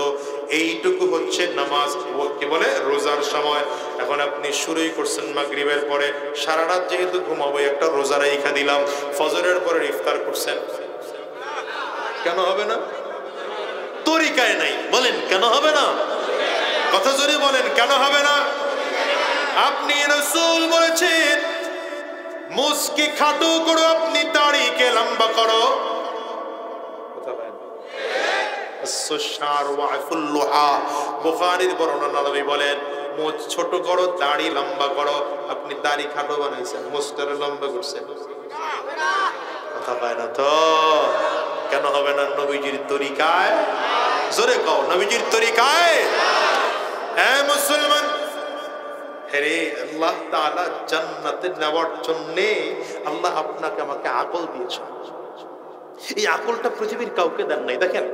এইটুকু হচ্ছে নামাজ, কি বলে, রোজার সময়। এখন আপনি শুরুই করছেন মাগরিবের পরে, সারা রাত যেহেতু ঘুমাবো একটা রোজা রাইখা দিলাম, ফজরের পরে ইফতার করছেন, কেন হবে না? তরিকায় নাই। বলেন কেন হবে না? কথা জোরে বলেন, কেন হবে না? আপনি রাসূল বলেছেন, মুসকি খাটো করো, আপনি দাড়িকে লম্বা করো। কথা বলেন। আসসার ওয়াফুল লুহা, বুখারীর বর্ণনা নবী বলেন, মুছ ছোট করো, দাড়ি লম্বা করো। আপনি দাড়ি খাটো বানাইছেন, মুছটারে লম্বা করছেন। কথা বলেন না তো? কেন হবে না? নবীজির তরিকায়। জোরে কও, নবীজির তরিকায়। হ্যাঁ মুসলমান, হেরে আল্লাহ তাআলা জান্নাতে নেওয়ার জন্য আল্লাহ আপনাকে আমাকে আকল দিয়েছেন। এই আকলটা পৃথিবীর কাউকে দেন নাই। দেখেন,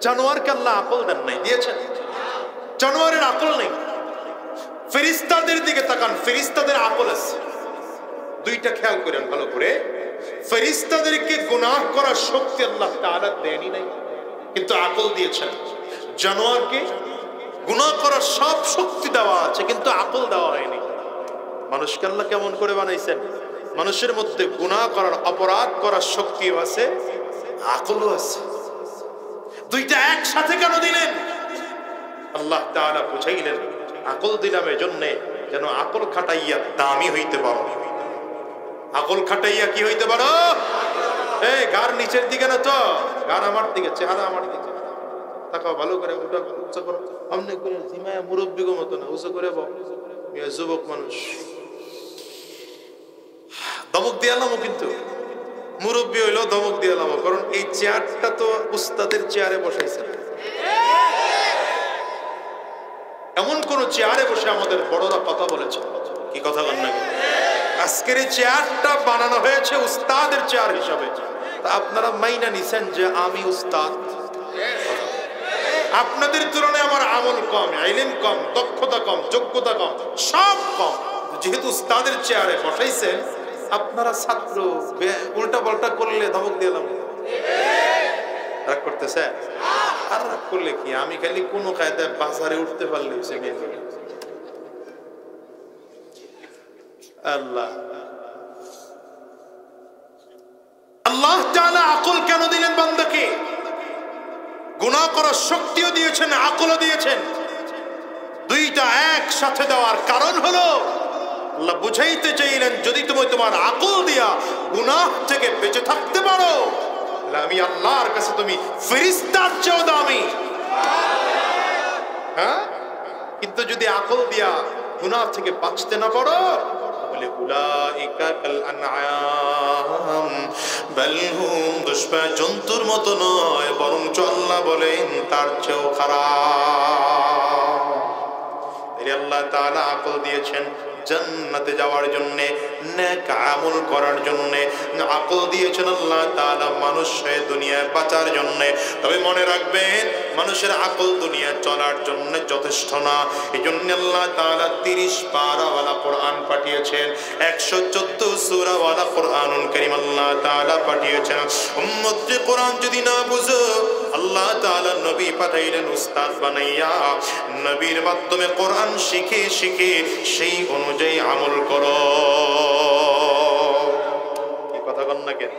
জানোয়ারকে আল্লাহ আকল দেন নাই, দিয়েছেন? জানোয়ারের আকল নেই। ফেরেশতাদের দিকে তাকান, ফেরেশতাদের আকল আছে। দুইটা খেয়াল করেন ভালো করে, ফেরেশতাদেরকে গুনাহ করার শক্তি আল্লাহ তাআলা দেনই নাই, কিন্তু আকল দিয়েছেন। জানোয়ারকে গুনাহ করার সব শক্তি দেওয়া আছে, কিন্তু আকল দেওয়া হয়নি। মানুষকে আল্লাহ কেমন করে বানাইছেন? মানুষের মধ্যে গুনাহ করার, অপরাধ করার শক্তিও আছে, আকলও আছে। দুইটা একসাথে কেন দিলেন? আল্লাহ তাআলা বুঝাইলেন, আকল দিলাম এজন্য যেন আকল খাটাইয়া দামি হইতে পারো। আকল খাটাইয়া কি হইতে পারো? এই গার নিচের দিকে না তো, গার আমার দিকে, চেহারা আমার দিকে তাকাও, ভালো করে উঠা উঁচু করো। আমনে করে জিমায়া মুরব্বিগো মতো না, উঁচু করে বল। যুবক মানুষ, দমক দিয়ালামও কিন্তু মুরব্বী হইলেও ধমক দিয়ে লাভ, কারণ এই চেয়ারটা তো উস্তাদের চেয়ারে বসাইছে। এমন কোন চেয়ারে বসে আমাদের বড়রা কথা বলেছে? কি কথা বল না? আজকের এই চেয়ারটা বানানো হয়েছে উস্তাদের চেয়ার হিসাবে। তা আপনারা মাইনা নিছেন যে আমি উস্তাদ, আপনাদের তুলনায় আমার আমল কম, ইলম কম, দক্ষতা কম, যোগ্যতা কম, সব কম। যেহেতু উস্তাদের চেয়ারে বসাইছেন, আপনারা ছাত্র, উল্টা পাল্টা করলে ধমক দিলাম। রাগ করতেছে? আর রাগ করলে কি, আমি খালি কোন কায়দায় বাজারে উঠতে পারলে আল্লাহ আল্লাহ তাআলা আকল কেন দিলেন বান্দাকে? গুনাহ করার শক্তিও দিয়েছেন, আকলও দিয়েছেন। দুইটা একসাথে দেওয়ার কারণ হলো আল্লাহ বুঝাইতে চাইলেন, যদি তুমি তোমার আকল দিয়া গুনাহ থেকে বেঁচে থাকতে পারো, আমি আল্লাহর কাছে তুমি ফেরেশতার চেয়েও দামি। হ্যাঁ, কিন্তু যদি আকল দিয়া গুনাহ থেকে বাঁচতে না পারো, তাহলে উলাইকা কাল আনআম বাল হুম দুশবা, জন্তুর মতো নয়, বরং আল্লাহ বলেন তার চেয়েও খারাপ। আল্লাহ তাআলা আকল দিয়েছেন জান্নাতে যাওয়ার জন্য, নেক আমল করার জন্য। আকল দিয়েছেন আল্লাহ তাআলা মানুষ হয়ে দুনিয়ায় বাঁচার জন্য। তবে মনে রাখবেন, মানুষের আকল দুনিয়া চলার জন্য যথেষ্ট না। এজন্য আল্লাহ তাআলা 30 পারাওয়ালা কোরআন পাঠিয়েছেন, 114 সূরাওয়ালা কোরআনুল কারীম আল্লাহ তাআলা পাঠিয়েছেন। উম্মতে কোরআন যদি না বুঝো, আল্লাহ তাআলা নবী পাঠাইলেন উস্তাদ বানাইয়া। নবীর মাধ্যমে কোরআন শিখে শিখে সেই অনুযায়ী আমল করো। কি কথা বল না কেন?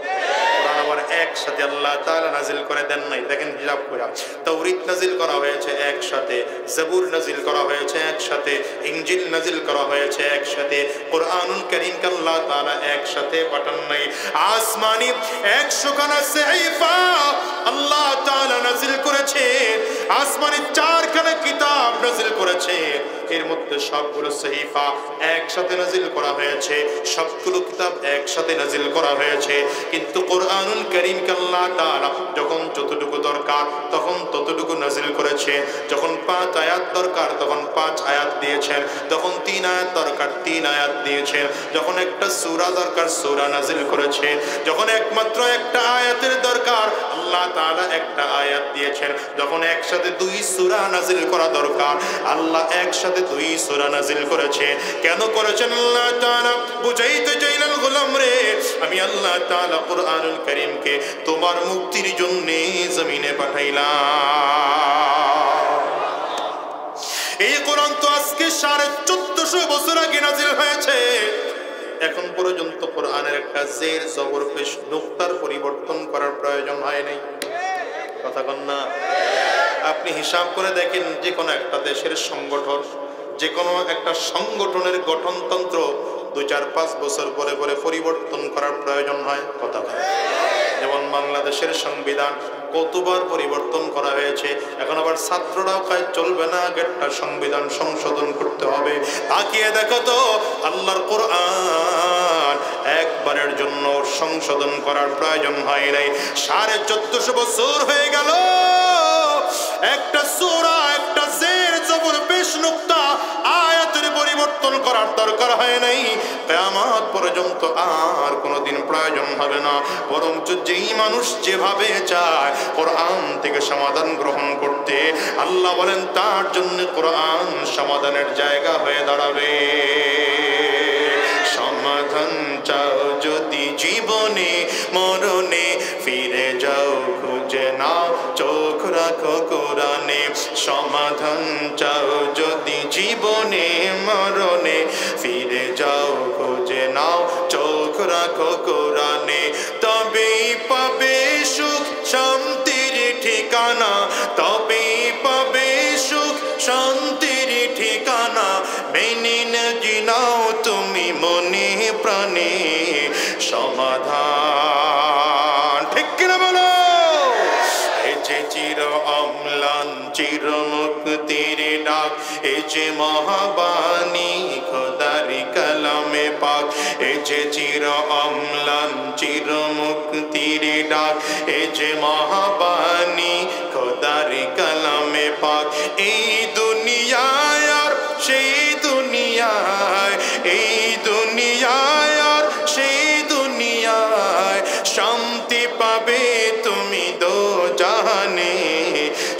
কোরআন আবার একসাথে আল্লাহ তাআলা নাজিল করে দেন নাই। দেখেন হিসাব করে, তাওরীত নাজিল করা হয়েছে একসাথে, জবুর নাজিল করা হয়েছে একসাথে, ইনজিল নাজিল করা হয়েছে একসাথে। কোরআনুল কারীমকে আল্লাহ তাআলা একসাথে পাঠান নাই। আসমানি 100 খানা সাহিফা আল্লাহ তাআলা নাজিল করেছেন, আসমানি 4 খানা কিতাব নাজিল করেছেন। এর মধ্যে সবগুলো সাহিফা একসাথে নাজিল করা হয়েছে, সবগুলো কিতাব একসাথে নাজিল করা হয়েছে। কিন্তু কোরআনুল কারীমকে আল্লাহ তাআলা যখন যতটুকু দরকার তখন ততটুকু নাজিল করেছে। যখন 5 আয়াত দরকার তখন 5 আয়াত দিয়েছেন, যখন 3 আয়াত দরকার 3 আয়াত দিয়েছেন, যখন একটা সূরা দরকার সূরা নাজিল করেছেন, যখন একমাত্র একটা আয়াতের দরকার আল্লাহ তাআলা একটা আয়াত দিয়েছেন, যখন একসাথে 2 সূরা নাজিল করা দরকার আল্লাহ একসাথে 2 সূরা নাজিল করেছেন। কেন করেছেন? আল্লাহ তাআলা বুঝাইতে চাইলেন, গোলাম রে, আমি আল্লাহ তাআলা কোরআনুল কারীমকে তোমার মুক্তির জন্য জমিনে পাঠাইলাম। এই কোরআন তো আজকে 1450 বছর আগে নাজিল হয়েছে। এখন পর্যন্ত কোরআনের একটা জের জবর পেশ নুক্তার পরিবর্তন করার প্রয়োজন হয় নাই। কথা কন না? আপনি হিসাব করে দেখেন, যে কোনো একটা দেশের সংগঠন, যে কোনো একটা সংগঠনের গঠনতন্ত্র 2-4-5 বছর পরে পরে পরিবর্তন করার প্রয়োজন হয়। কথা বলে, যেমন বাংলাদেশের সংবিধান কতবার পরিবর্তন করা হয়েছে। এখন আবার ছাত্ররাও কাজ চলবে না, একটা সংবিধান সংশোধন করতে হবে। তাকিয়ে দেখো তো, আল্লাহর কোরআন একবারের জন্য সংশোধন করার প্রয়োজন হয় নাই। 1450 বছর হয়ে গেল, একটা সূরা, একটা জের জবর পেশ নুক্তা আয়াতের পরিবর্তন করার দরকার হয় নাই। কিয়ামত পর্যন্ত আর কোনোদিন প্রয়োজন হবে না। বরং যেই মানুষ যেভাবে চায় কোরআন থেকে সমাধান গ্রহণ করতে, আল্লাহ বলেন তার জন্য কোরআন সমাধানের জায়গা হয়ে দাঁড়াবে। সমাধান চাও যদি জীবনে মরণে, ফিরে যাও খুঁজে নাও, চোখ রাখো কোরআনে। সমাধান চাও যদি জীবনে মরণে, ফিরে যাও খুঁজে নাও, চোখ রাখো কোরআনে। তবেই পাবে সুখ শান্তির ঠিকানা, তবেই পাবে সুখ শান্তির ঠিকানা। মেনে নাও তুমি মনে প্রাণে সমাধান। ঠিক কিনা বলো? এই যে চির অম্লান চির মুক্তির ডাক, এই যে মহাবাণী খোদার কালামে পাক, এই যে চির অম্লান চির মুক্তি মুক্তির ডাক, এ যে মহাবাণী খোদার কালামে পাক। এই দুনিয়ায় আর সেই দুনিয়ায়, এই দুনিয়ায় আর সেই দুনিয়ায় শান্তি পাবে তুমি দোজাহানে।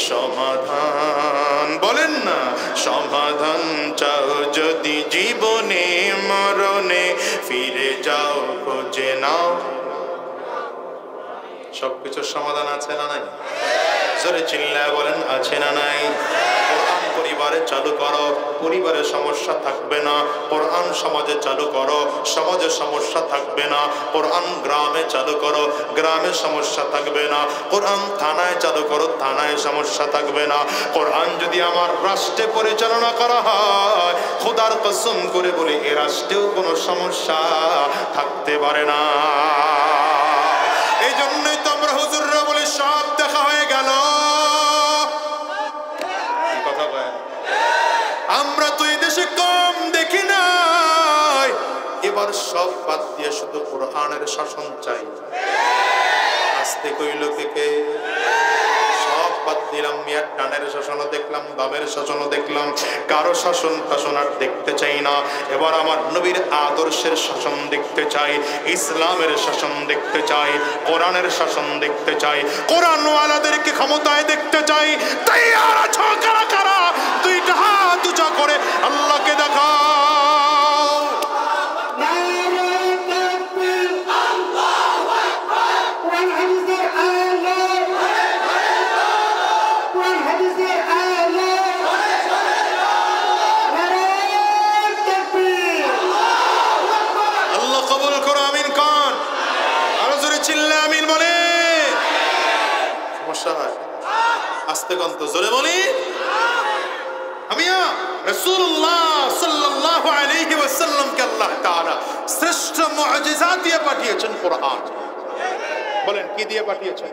সমাধান বলেন না, সমাধান চাও যদি জীবনে মরণে, ফিরে যাও খোঁজে নাও। সবকিছুর সমাধান আছে না নাই? জোরে চিল্লায় বলেন আছে না নাই? কোরআন পরিবারে চালু করো, পরিবারে সমস্যা থাকবে না। কোরআন সমাজে চালু করো, সমাজে সমস্যা থাকবে না। কোরআন গ্রামে চালু করো, গ্রামে সমস্যা থাকবে না। কোরআন থানায় চালু করো, থানায় সমস্যা থাকবে না। কোরআন যদি আমার রাষ্ট্রে পরিচালনা করা হয়, খোদার কসম করে বলি এ রাষ্ট্রেও কোনো সমস্যা থাকতে পারে না। এই জন্যই তো আমরা হুজুররা বলি সব দেখা হয়ে গেল। কথা কয়, আমরা তো এই দেশে কম দেখি নাই, এবার সব বাদ দিয়ে শুধু কোরআনের শাসন চাই। আস্তে কইল কে সব বাদ দিলাম, মিয়ার ডানের শাসনও দেখলাম, বামের শাসনও দেখলাম, কারো শাসন শাসন আর দেখতে চাই না। এবার আমার নবীর আদর্শের শাসন দেখতে চাই, ইসলামের শাসন দেখতে চাই, কোরআনের শাসন দেখতে চাই, কোরআনওয়ালাদেরকে ক্ষমতায় দেখতে চাই। তৈয়ার আছো কারা কারা? দুইটা হাত উঁচা করে আল্লাহকে দেখাও। আস্তে কন্ত জোরে বলি। আমিয়া রাসূলুল্লাহ সাল্লাল্লাহু আলাইহি ওয়াসাল্লামকে আল্লাহ তাআলা শ্রেষ্ঠ মুআজিজা দিয়ে পাঠিয়েছেন কোরআন। বলেন কি দিয়ে পাঠিয়েছেন?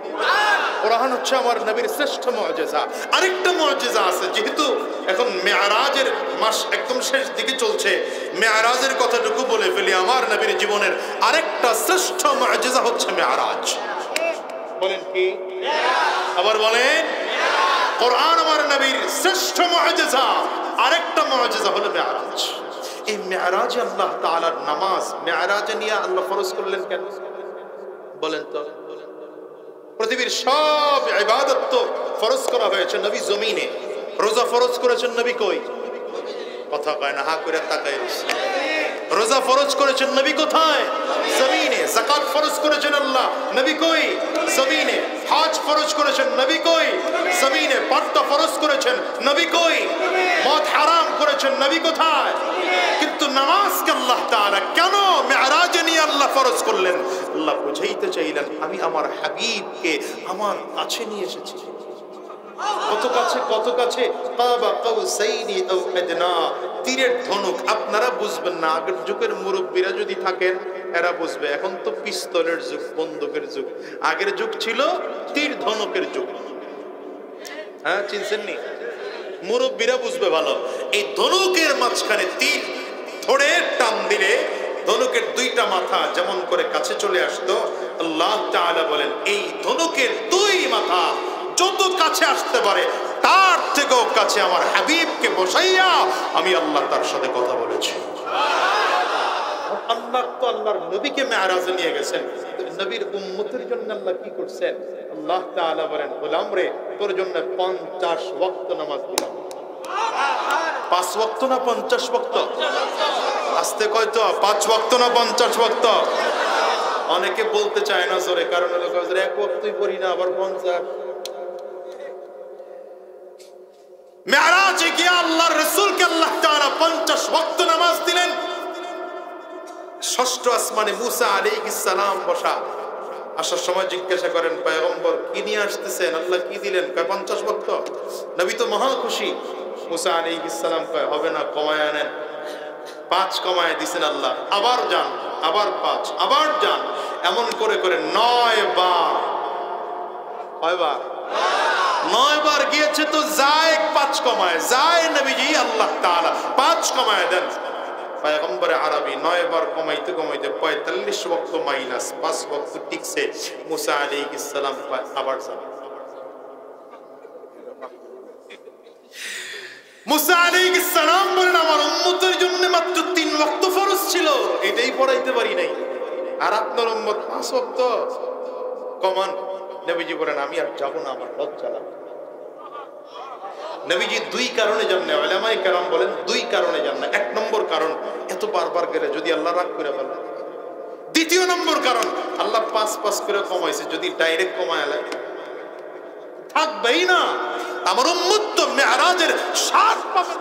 কোরআন হচ্ছে আমার নবীর শ্রেষ্ঠ মুআজিজা। আরেকটা মুআজিজা আছে, যেহেতু এখন মেরাজের মাস একদম শেষ দিকে চলছে, মেরাজের কথাটুকু বলে ফেলি। আমার নবীর জীবনের আরেকটা শ্রেষ্ঠ মুআজিজা হচ্ছে মেরাজ। বলেন কি? আবার বলেন। কোরআন আমার নবীর শ্রেষ্ঠ মুআজিজা, আরেকটা মুআজিজা হলো মেরাজ। এই মেরাজে আল্লাহ তাআলার নামাজ, মেরাজে নিয়ে আল্লাহ ফরজ করলেন কেন বলেন তো? পৃথিবীর সব ইবাদত তো ফরজ করা হয়েছে নবী জমিনে। রোজা ফরজ করেছেন নবী কই? কথা কয় না, হা করে তাকায়। রোজা ফরজ করেছেন নবী কোথায়? জমিনে। যাকাত ফরজ করেছেন আল্লাহ, নবী কই? জমিনে। হজ ফরজ করেছেন নবী কই? জমিনে। পর্দা ফরজ করেছেন নবী কই? মদ হারাম করেছেন নবী কোথায়? কিন্তু নামাজকে আল্লাহ তাআলা কেন মেরাজে নিয়ে আল্লাহ ফরজ করলেন? আল্লাহ বুঝাইতে চাইলেন আমি আমার হাবিবকে আমার কাছে নিয়ে এসেছি। কত কাছে, কত কাছে? কাবা কাউসাইনি আও আদনা, তীরের ধনুক। আপনারা বুঝবেন না, আগের যুগের মুরব্বীরা যদি থাকেন এরা বুঝবে। এখন তো পিস্তলের যুগ, বন্দুকের যুগ। আগের যুগ ছিল তীর ধনুকের যুগ। হ্যাঁ, চিনছেন নি? মুরব্বীরা বুঝবে ভালো। এই ধনুকের মাঝখানে তীর ধরে টান দিলে ধনুকের দুইটা মাথা যেমন করে কাছে চলে আসতো, আল্লাহ তাআলা বলেন এই ধনুকের দুই মাথা যত কাছে আসতে পারে তার থেকেও কাছে আমার হাবিবকে বসাইয়া আমি আল্লাহ তার সাথে কথা বলেছি। আল্লাহ তো আল্লাহর নবীকে মেরাজে নিয়ে গেছেন, নবীর উম্মতের জন্য আল্লাহ কি করছেন? আল্লাহ তাআলা বলেন গোলাম রে, তোর জন্য 50 ওয়াক্ত নামাজ দিলাম। 5 ওয়াক্ত না 50 ওয়াক্ত? আস্তে কয় তো, 5 ওয়াক্ত না 50 ওয়াক্ত? অনেকে বলতে চায় না জোরে, কারণ লোক এক ওয়াক্তই পড়ি না, আবার 50। মেরাজে গিয়ে আল্লাহর রাসূলকে আল্লাহ তাআলা 50 ওয়াক্ত নামাজ দিলেন। ষষ্ঠ আসমানে মুসা আলাইহিস সালাম বসা। আসার সময় জিজ্ঞাসা করেন পয়গম্বর কি নিয়ে আসতেছেন? আল্লাহ কি দিলেন? কয় 50 ওয়াক্ত। নবী তো মহা খুশি। মুসা আলাইহিস সালাম কয় হবে না, কমায় আনেন। 5 কমায় দিছেন আল্লাহ। আবার যান, আবার 5, আবার যান। এমন করে করে 9 বার। কয়বার? 9 বার গিয়েছে তো যায় 5 কমায়, যায় নবীজি আল্লাহ তাআলা 5 কমায় দেন। পয়গম্বরে আরবি 9 বার কমাইতে কমাইতে 45 ওয়াক্ত মাইনাস 5 ওয়াক্ত টিকছে। মুসা আলাইহিস সালাম আবার যান। মুসা আলাইহিস সালাম বলেন আমার উম্মতের জন্য মাত্র 3 ওয়াক্ত ফরজ ছিল, এটাই পড়াইতে পারি নাই, আর আপনার উম্মত 5 ওয়াক্ত কমান। নবীজি বলেন আমি আর যাব না, আমার লজ্জা লাগে। নবীজি 2 কারণে যান না, উলামায়ে কেরাম বলেন 2 কারণে যান না। 1 নম্বর কারণ এত বারবার গেলে যদি আল্লাহ রাগ করে ফেলে। 2 নম্বর কারণ আল্লাহ 5 করে কমাইছে, যদি ডাইরেক্ট কমায় লাগে থাকবেই না। আমার উম্মত তো মেরাজের 7 পাবে।